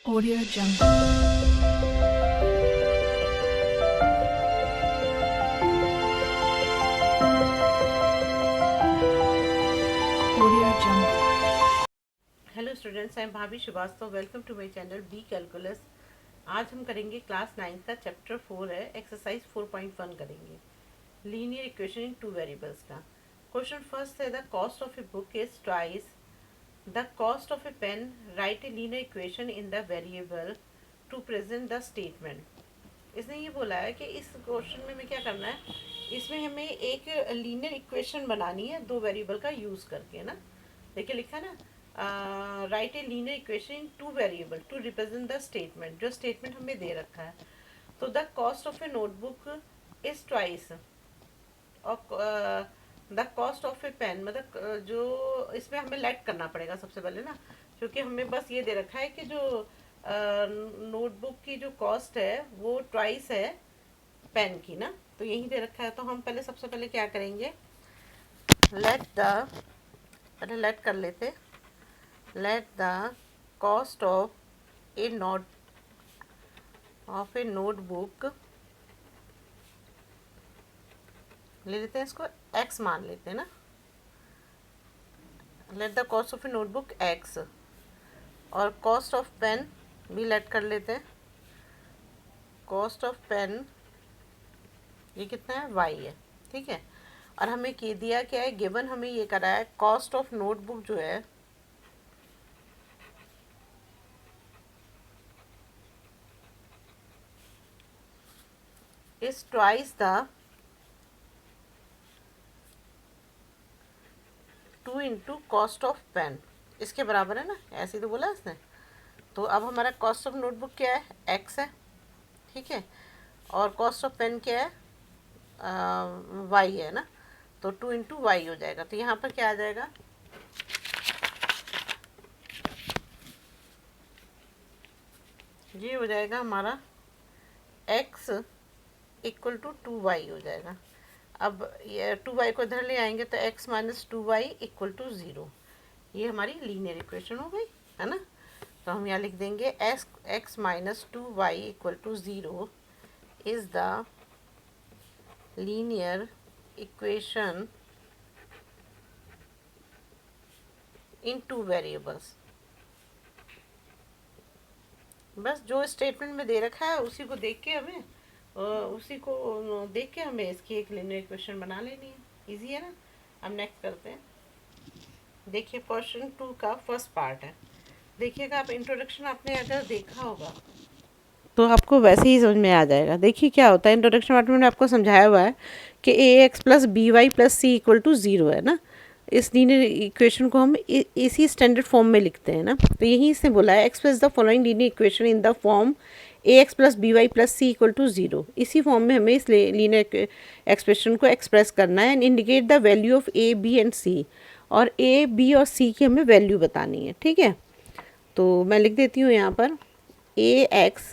Audio Jungle. Audio Jungle. Hello students, I am Bhabhi Srivastava. Welcome to my channel B calculus. आज हम करेंगे class 9 का chapter 4 है, exercise 4.1 करेंगे, linear equation in two variables का। Question first है, the cost of a book is twice the cost of a pen, write a linear equation in the variable to present the statement. इसने ये बोला है कि इस question में हमें क्या करना है, इसमें हमें एक लीनियर इक्वेशन बनानी है दो वेरिएबल का यूज़ करके ना। देखिए लिखा है ना, write a linear equation in two variable to represent the statement. जो स्टेटमेंट हमें दे रखा है, तो the cost of a notebook is twice और the cost of a pen, मतलब जो इसमें हमें लेट करना पड़ेगा सबसे पहले ना, क्योंकि हमें बस ये दे रखा है कि जो नोटबुक की जो कॉस्ट है वो ट्वाइस है पेन की ना, तो यही दे रखा है। तो हम पहले सबसे पहले क्या करेंगे, लेट द पहले लेट कर लेते, let the cost of a notebook, ले लेते हैं इसको एक्स मान लेते हैं ना। Let the cost of a notebook x, और कॉस्ट ऑफ पेन भी लेट कर लेते हैं। कॉस्ट ऑफ पेन ये कितना है, वाई है, ठीक है। और हमें कह दिया क्या है, गिवन हमें ये करा है कॉस्ट ऑफ नोटबुक जो है is twice the 2 into cost of pen, इसके बराबर है ना, ऐसे ही तो बोला इसने। तो अब हमारा कॉस्ट ऑफ नोटबुक क्या है, एक्स है, ठीक है। और कॉस्ट ऑफ पेन क्या है, वाई है ना। तो 2 इंटू वाई हो जाएगा। तो यहाँ पर क्या आ जाएगा, ये हो जाएगा हमारा एक्स इक्वल टू 2 वाई हो जाएगा। अब ये 2 वाई को इधर ले आएंगे तो x minus 2 y equal to 0। ये हमारी लीनियर इक्वेशन हो गई है ना। तो हम यहाँ लिख देंगे x minus 2 y equal to 0 is the linear equation in two variables. बस जो स्टेटमेंट में दे रखा है उसी को देख के हमें इसकी एक लीनियर इक्वेशन बना लेनी है। इजी है ना। अब नेक्स्ट करते हैं। देखिए क्वेश्चन 2 का फर्स्ट पार्ट है। देखिएगा आप, इंट्रोडक्शन आपने अगर देखा होगा तो आपको वैसे ही समझ में आ जाएगा। देखिए क्या होता है, इंट्रोडक्शन पार्ट में मैंने आपको समझाया हुआ है कि a x plus B Y plus C equal to 0 है ना। इस लीनियर इक्वेशन को हम इसी स्टैंडर्ड फॉर्म में लिखते हैं ना। तो यही इसने बोला है, express the following linear equation in the form a x plus B Y plus C equal to 0। इसी फॉर्म में हमें इस लीनियर एक्सप्रेशन को एक्सप्रेस करना है and indicate the value of a b and c. और ए बी और सी की हमें वैल्यू बतानी है, ठीक है। तो मैं लिख देती हूँ यहाँ पर a x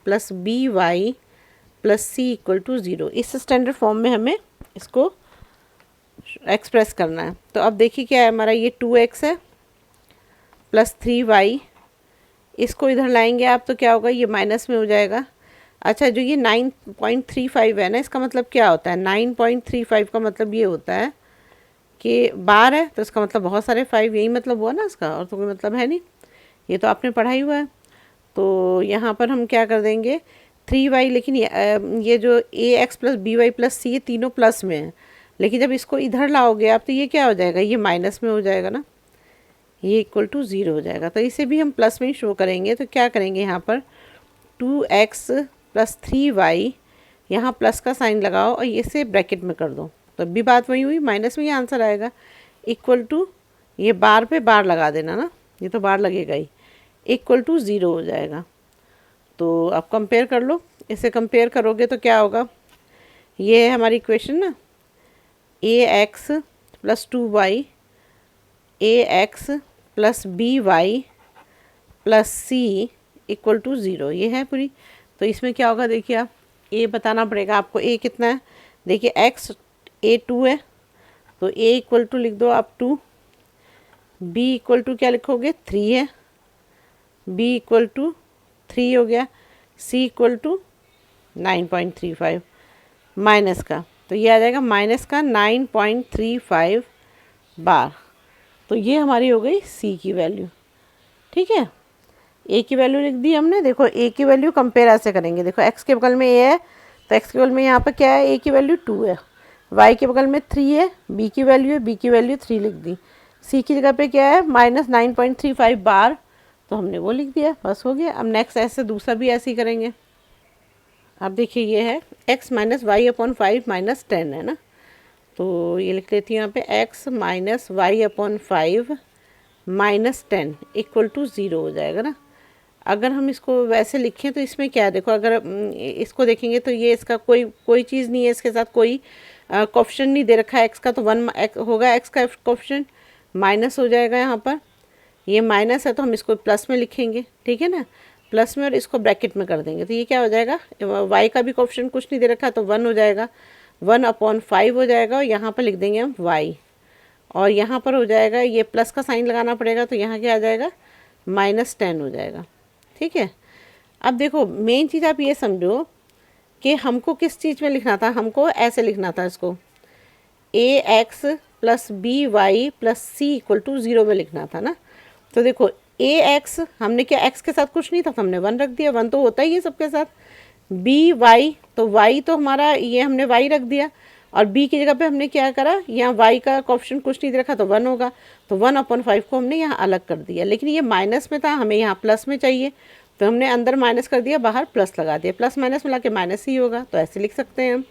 plus B Y plus C equal to 0। इस स्टैंडर्ड फॉर्म में हमें इसको एक्सप्रेस करना है। तो अब देखिए क्या है हमारा, ये 2x है प्लस 3y, इसको इधर लाएंगे आप तो क्या होगा, ये माइनस में हो जाएगा। अच्छा, जो ये 9.35 है ना, इसका मतलब क्या होता है, 9.35 का मतलब ये होता है कि बार है तो इसका मतलब बहुत सारे 5, यही मतलब हुआ ना इसका, और तो कोई मतलब है नहीं। ये तो आपने पढ़ा ही हुआ है। तो यहाँ पर हम क्या कर देंगे, 3y, लेकिन ये जो a x plus B Y plus c, ये तीनों प्लस में है, लेकिन जब इसको इधर लाओगे आप तो ये क्या हो जाएगा, ये माइनस में हो जाएगा ना, ये इक्वल टू 0 हो जाएगा। तो इसे भी हम प्लस में ही शो करेंगे। तो क्या करेंगे यहाँ पर, 2x प्लस 3y, यहाँ प्लस का साइन लगाओ और इसे ब्रैकेट में कर दो, तो भी बात वही हुई, माइनस में ही आंसर आएगा। इक्वल टू, ये बार पे बार लगा देना ना, ये तो बार लगेगा ही, इक्वल टू 0 हो जाएगा। तो आप कंपेयर कर लो, इसे कंपेयर करोगे तो क्या होगा, ये है हमारी इक्वेशन ना, a x plus 2y, a x plus B Y plus C equal to 0, ये है पूरी। तो इसमें क्या होगा, देखिए आप, ए बताना पड़ेगा आपको, ए कितना है, देखिए एक्स, ए 2 है तो ए इक्वल टू लिख दो आप 2, बी इक्वल टू क्या लिखोगे, 3 है, बी इक्वल टू 3 हो गया, c इक्वल टू 9.35 माइनस का, तो ये आ जाएगा माइनस का 9.35 बार। तो ये हमारी हो गई c की वैल्यू। ठीक है, a की वैल्यू लिख दी हमने। देखो a की वैल्यू कंपेयर ऐसे करेंगे, देखो x के बगल में a है तो x के बगल में यहाँ पर क्या है, a की वैल्यू 2 है, y के बगल में 3 है, b की वैल्यू है, b की वैल्यू 3 लिख दी, c की जगह पे क्या है माइनस 9.35 बार, तो हमने वो लिख दिया, बस हो गया। अब नेक्स्ट ऐसे दूसरा भी ऐसे ही करेंगे। अब देखिए ये है x minus y upon 5 minus 10 है ना, तो ये लिख लेती हूँ यहाँ पे x minus y upon 5 minus 10 equal to 0 हो जाएगा ना। अगर हम इसको वैसे लिखें तो इसमें क्या है, देखो अगर इसको देखेंगे तो ये इसका कोई चीज़ नहीं है, इसके साथ कोई कोफिशिएंट नहीं दे रखा है x का, तो 1 होगा x का कोफिशिएंट, माइनस हो जाएगा यहाँ पर, ये माइनस है तो हम इसको प्लस में लिखेंगे, ठीक है ना, प्लस में, और इसको ब्रैकेट में कर देंगे, तो ये क्या हो जाएगा, y का भी कोफिशिएंट कुछ नहीं दे रखा तो 1 हो जाएगा, 1/5 हो जाएगा, और यहाँ पर लिख देंगे हम y, और यहाँ पर हो जाएगा, ये प्लस का साइन लगाना पड़ेगा, तो यहाँ क्या आ जाएगा -10 हो जाएगा। ठीक है, अब देखो मेन चीज़ आप ये समझो कि हमको किस चीज़ में लिखना था, हमको ऐसे लिखना था इसको, ax plus B Y plus C equal to 0 में लिखना था ना। तो देखो ax हमने क्या, x के साथ कुछ नहीं था तो हमने 1 रख दिया, 1 तो होता ही है सबके साथ, बी वाई तो y तो हमारा ये हमने y रख दिया, और b की जगह पे हमने क्या करा, यहाँ y का कोफिशिएंट कुछ नहीं दे रखा तो 1 होगा, तो 1/5 को हमने यहाँ अलग कर दिया, लेकिन ये माइनस में था, हमें यहाँ प्लस में चाहिए, तो हमने अंदर माइनस कर दिया, बाहर प्लस लगा दिया, प्लस माइनस मिला के माइनस ही होगा, तो ऐसे लिख सकते हैं हम।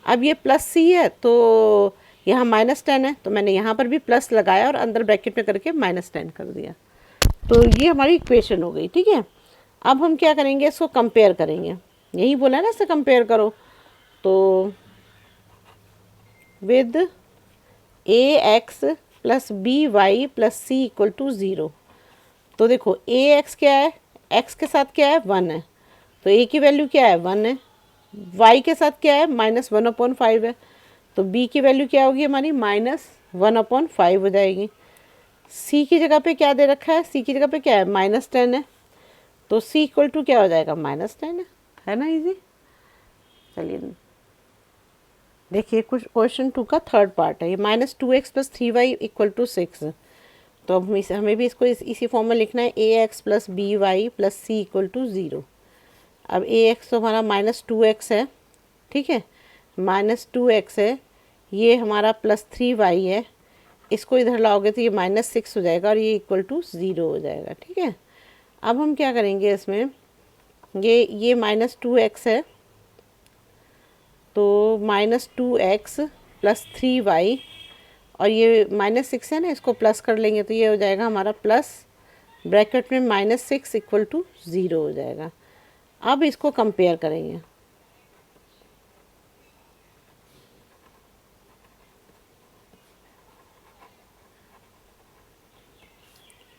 अब ये प्लस सी है तो यहाँ -10 है, तो मैंने यहाँ पर भी प्लस लगाया और अंदर ब्रैकेट में करके -10 कर दिया, तो ये हमारी इक्वेशन हो गई। ठीक है, अब हम क्या करेंगे, इसको कंपेयर करेंगे, यही बोला है ना, इससे कंपेयर करो, तो with ax plus B Y plus C equal to 0, तो देखो ax क्या है, x के साथ क्या है 1 है, तो a की वैल्यू क्या है 1 है, y के साथ क्या है -1/5 है, तो b की वैल्यू क्या होगी हमारी -1/5 हो जाएगी। c की जगह पे क्या दे रखा है, c की जगह पे क्या है -10 है, तो c इक्वल टू क्या हो जाएगा -10 है ना, इजी। चलिए देखिए कुछ क्वेश्चन 2 का थर्ड पार्ट है, ये -2x plus 3y equal to 6, तो अब हमें भी इसको इसी फॉर्म में लिखना है, ax plus B Y plus C equal to 0। अब ax तो हमारा -2x है, ठीक है, -2x है, ये हमारा +3y है, इसको इधर लाओगे तो ये -6 हो जाएगा और ये इक्वल टू 0 हो जाएगा। ठीक है, अब हम क्या करेंगे इसमें, ये -2x है, तो -2x प्लस 3y, और ये -6 है ना, इसको प्लस कर लेंगे तो ये हो जाएगा हमारा प्लस ब्रैकेट में -6 इक्वल टू 0 हो जाएगा। अब इसको कंपेयर करेंगे,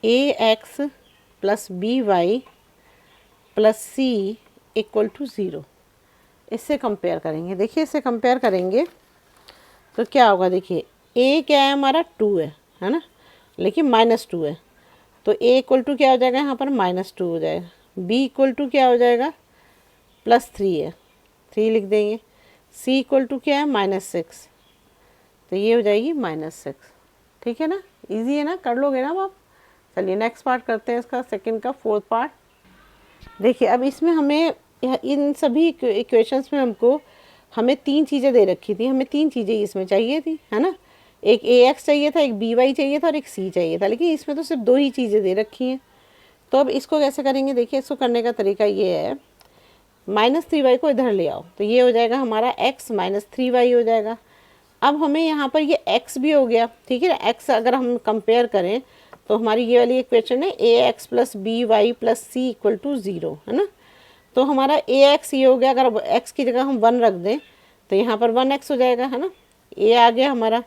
ax plus B Y plus C equal to 0, इससे कंपेयर करेंगे। देखिए इससे कंपेयर करेंगे तो क्या होगा, देखिए a क्या है हमारा 2 है ना, लेकिन -2 है, तो a इक्वल टू क्या हो जाएगा यहाँ पर -2 हो जाएगा, b इक्वल टू क्या हो जाएगा +3 है, 3 लिख देंगे, c इक्वल टू क्या है -6, तो ये हो जाएगी -6। ठीक है ना, इजी है ना, कर लोगे ना आप। चलिए नेक्स्ट पार्ट करते हैं इसका, सेकंड का फोर्थ पार्ट। देखिए अब इसमें हमें इन सभी इक्वेशंस में हमें 3 चीज़ें दे रखी थी, हमें 3 चीज़ें इसमें चाहिए थी, है ना, एक ax चाहिए था, एक by चाहिए था और एक c चाहिए था, लेकिन इसमें तो सिर्फ 2 ही चीज़ें दे रखी हैं। तो अब इसको कैसे करेंगे, देखिए इसको करने का तरीका ये है, -3y को इधर ले आओ, तो ये हो जाएगा हमारा x -3y हो जाएगा। अब हमें यहाँ पर ये x भी हो गया, ठीक है ना, x अगर हम कंपेयर करें तो हमारी ये वाली इक्वेशन है ax plus B Y plus C equal to 0, है ना, तो हमारा ax ये हो गया, अगर x की जगह हम 1 रख दें तो यहाँ पर 1x हो जाएगा, है ना, a आ गया हमारा।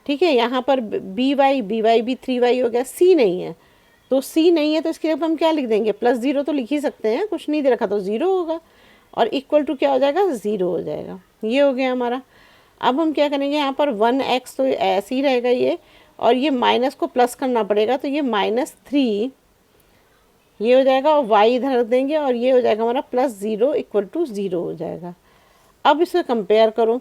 ठीक है, यहाँ पर बी वाई भी 3y हो गया, c नहीं है, तो c नहीं है तो इसकी जगह हम क्या लिख देंगे, +0 तो लिख ही सकते हैं, कुछ नहीं दे रखा तो 0 होगा, और इक्वल टू क्या हो जाएगा 0 हो जाएगा, ये हो गया हमारा। अब हम क्या करेंगे, यहाँ पर 1x तो ऐसे ही रहेगा ये, और ये माइनस को प्लस करना पड़ेगा, तो ये -3 ये हो जाएगा और y इधर रख देंगे और ये हो जाएगा हमारा +0 इक्वल टू 0 हो जाएगा। अब इसे कंपेयर करो,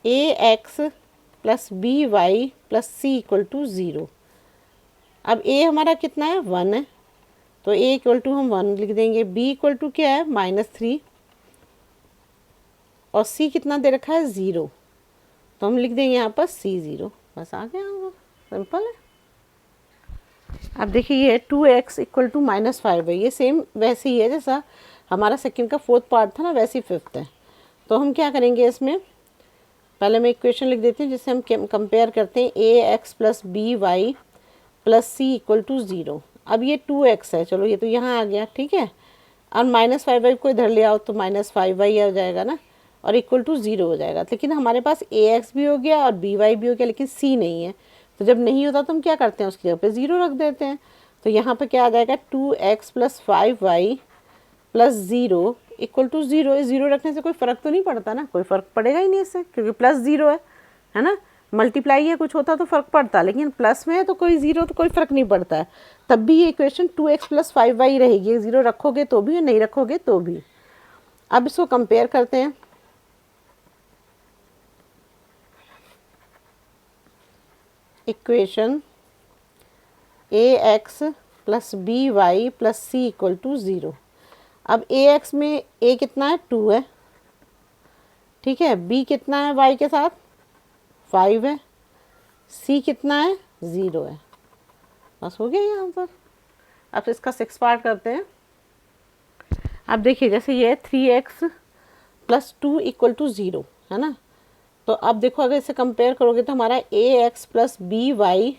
ax plus by plus c equal to 0। अब a हमारा कितना है 1 है, तो a इक्वल टू हम 1 लिख देंगे, b इक्वल टू क्या है -3 और c कितना दे रखा है 0, तो हम लिख देंगे यहाँ पर c0। बस आ गया होगा, सिंपल है। अब देखिए ये 2x इक्वल टू -5 है, ये सेम वैसे ही है जैसा हमारा सेकंड का फोर्थ पार्ट था ना, वैसे ही फिफ्थ है। तो हम क्या करेंगे इसमें, पहले मैं इक्वेशन लिख देती हूँ जिससे हम कंपेयर करते हैं ax plus B Y plus C equal to 0। अब ये 2x है, चलो ये तो यहाँ आ गया, ठीक है। और -5y को इधर ले आओ तो -5y आ जाएगा ना, और इक्वल टू 0 हो जाएगा। लेकिन हमारे पास ax भी हो गया और by भी हो गया, लेकिन c नहीं है। तो जब नहीं होता तो हम क्या करते हैं, उसकी जगह पे 0 रख देते हैं। तो यहाँ पे क्या आ जाएगा 2x plus 5y plus 0 equal to 0। 0 रखने से कोई फ़र्क तो नहीं पड़ता ना, कोई फ़र्क पड़ेगा ही नहीं इससे, क्योंकि +0 है ना। मल्टीप्लाई है कुछ होता तो फ़र्क पड़ता, लेकिन प्लस में है तो कोई 0 तो कोई फ़र्क नहीं पड़ता है। तब भी ये इक्वेशन 2x प्लस 5y रहेगी, 0 रखोगे तो भी और नहीं रखोगे तो भी। अब इसको कंपेयर करते हैं, equation ax plus B Y plus C equal to 0। अब ax में a कितना है 2 है, ठीक है। b कितना है y के साथ 5 है, c कितना है 0 है। बस हो गया यहाँ पर। अब इसका 6 पार्ट करते हैं। अब देखिए जैसे ये 3x प्लस 2 इक्वल टू 0 है ना, तो अब देखो अगर इसे कंपेयर करोगे तो हमारा ax plus B Y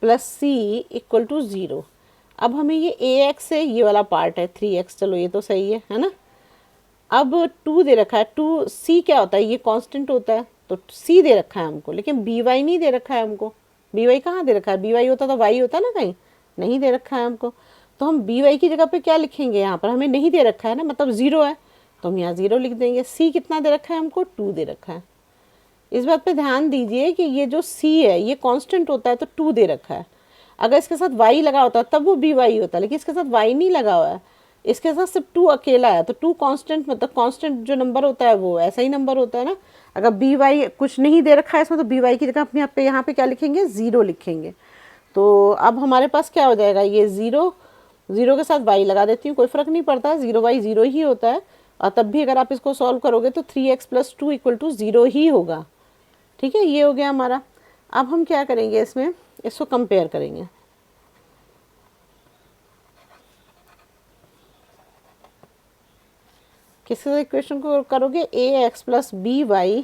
plus C equal to 0। अब हमें ये ax से ये वाला पार्ट है 3x, चलो ये तो सही है ना। अब 2 दे रखा है, 2c क्या होता है, ये कांस्टेंट होता है, तो c दे रखा है हमको, लेकिन by नहीं दे रखा है हमको। by कहाँ दे रखा है, by होता तो y होता ना, कहीं नहीं दे रखा है हमको। तो हम by की जगह पे क्या लिखेंगे, यहाँ पर हमें नहीं दे रखा है ना, मतलब 0 है, तो हम यहाँ 0 लिख देंगे। c कितना दे रखा है हमको 2 दे रखा है। इस बात पे ध्यान दीजिए कि ये जो c है ये कांस्टेंट होता है, तो 2 दे रखा है। अगर इसके साथ y लगा होता तब वो by होता, लेकिन इसके साथ y नहीं लगा हुआ है, इसके साथ सिर्फ 2 अकेला है। तो 2 कांस्टेंट, मतलब कांस्टेंट जो नंबर होता है वो ऐसा ही नंबर होता है ना। अगर by कुछ नहीं दे रखा है इसमें, तो by की जगह अपने यहाँ पे क्या लिखेंगे 0 लिखेंगे। तो अब हमारे पास क्या हो जाएगा, ये 0 के साथ y लगा देती हूँ, कोई फ़र्क नहीं पड़ता, 0 ही होता है। और तब भी अगर आप इसको सॉल्व करोगे तो 3x प्लस 2 इक्वल टू 0 ही होगा, ठीक है। ये हो गया हमारा। अब हम क्या करेंगे, इसमें इसको कंपेयर करेंगे। किस इक्वेशन को करोगे, ax plus B Y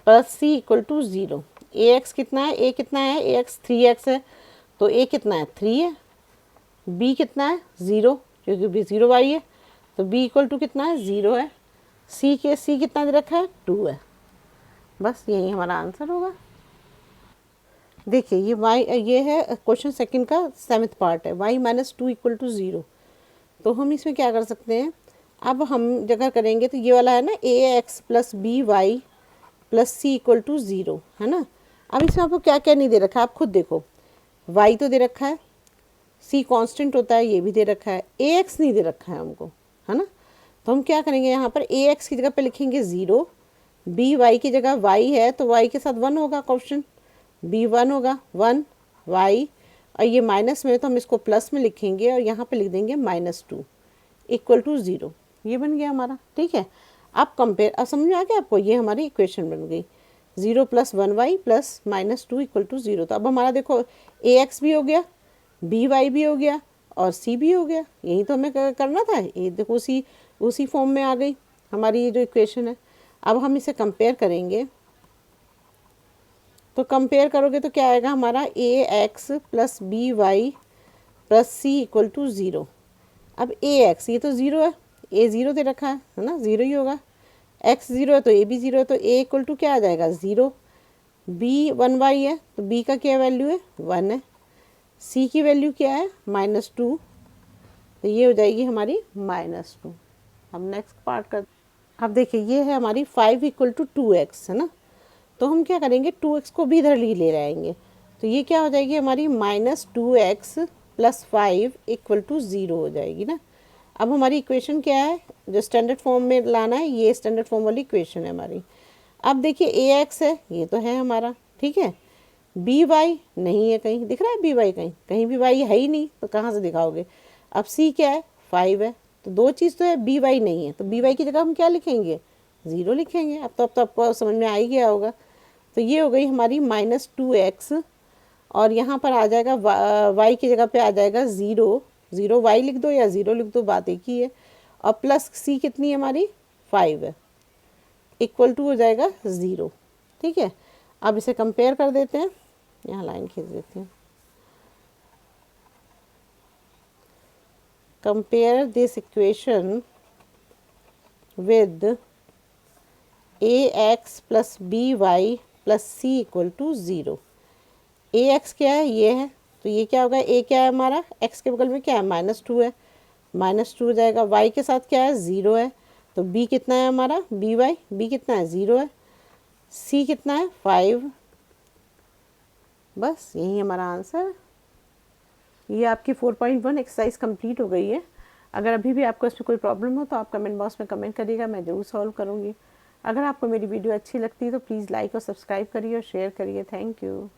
plus C equal to 0। ax कितना है, a कितना है, ax 3x है, तो a कितना है 3 है, b कितना है 0, क्योंकि b 0y है, तो b इक्वल टू कितना है 0 है। c कितना दे रखा है 2 है। बस यही हमारा आंसर होगा। देखिए ये है क्वेश्चन सेकंड का 7th पार्ट है, y माइनस 2 इक्वल टू 0। तो हम इसमें क्या कर सकते हैं, अब हम जगह करेंगे तो ये वाला है ना ax plus B Y plus C equal to 0 है ना। अब इसमें आपको क्या क्या नहीं दे रखा है, आप खुद देखो। y तो दे रखा है, c कांस्टेंट होता है, ये भी दे रखा है, ax नहीं दे रखा है हमको, है ना। तो हम क्या करेंगे, यहाँ पर ax की जगह पे लिखेंगे 0, by की जगह y है तो y के साथ 1 होगा, क्वेश्चन b 1 होगा, 1 y, और ये माइनस में तो हम इसको प्लस में लिखेंगे और यहाँ पे लिख देंगे -2 इक्वल टू 0। ये बन गया हमारा, ठीक है। अब कंपेयर, अब समझ में आ गया आपको, ये हमारी इक्वेशन बन गई 0 plus 1y plus -2 equal to 0। तो अब हमारा देखो ax भी हो गया, by भी हो गया और c भी हो गया। यही तो हमें करना था, ये देखो उसी फॉर्म में आ गई हमारी ये जो इक्वेशन है। अब हम इसे कंपेयर करेंगे, तो कंपेयर करोगे तो क्या आएगा हमारा ax plus B Y plus C equal to 0। अब ax ये तो 0 है, a 0 दे रखा है ना, 0 ही होगा। x 0 है तो a भी 0 है, तो a इक्वल टू क्या आ जाएगा 0। b 1y है तो b का क्या वैल्यू है 1 है, c की वैल्यू क्या है -2, तो ये हो जाएगी हमारी -2। हम नेक्स्ट पार्ट कर, अब देखिए ये है हमारी 5 इक्वल टू 2x है ना। तो तो हम क्या करेंगे 2x को भी इधर ले आएंगे, तो ये क्या हो जाएगी हमारी -2x + 5 = 0 हो जाएगी ना। अब हमारी इक्वेशन क्या है, जो स्टैंडर्ड फॉर्म में लाना है, ये स्टैंडर्ड फॉर्म वाली इक्वेशन है हमारी। अब देखिए ax है, ये तो है हमारा, ठीक है। by नहीं है, कहीं दिख रहा है by, कहीं भी y है ही नहीं, तो कहाँ से दिखाओगे। अब c क्या है, 5 है, तो दो चीज़ तो है, by नहीं है, तो by की जगह हम क्या लिखेंगे, 0 लिखेंगे। अब तो आपको समझ में आ ही गया होगा। तो ये हो गई हमारी -2x, और यहाँ पर आ जाएगा y की जगह पे आ जाएगा 0, 0 y लिख दो या 0 लिख दो, बात एक ही है। और प्लस c कितनी है हमारी, 5 है, = हो जाएगा 0, ठीक है। अब इसे कंपेयर कर देते हैं, यहाँ लाइन खींच देती हूँ। Compare this equation with ax + by + c = 0। ax क्या है, ये है, तो ये क्या होगा, a क्या है हमारा, x के बगल में क्या है, -2 है, -2 हो जाएगा। y के साथ क्या है, 0 है, तो b कितना है हमारा, b कितना है, 0 है। c कितना है, 5। बस यही हमारा आंसर। ये आपकी 4.1 एक्सरसाइज कंप्लीट हो गई है। अगर अभी भी आपको इसमें कोई प्रॉब्लम हो तो आप कमेंट बॉक्स में कमेंट करिएगा, मैं ज़रूर सॉल्व करूँगी। अगर आपको मेरी वीडियो अच्छी लगती है तो प्लीज़ लाइक और सब्सक्राइब करिए और शेयर करिए। Thank you.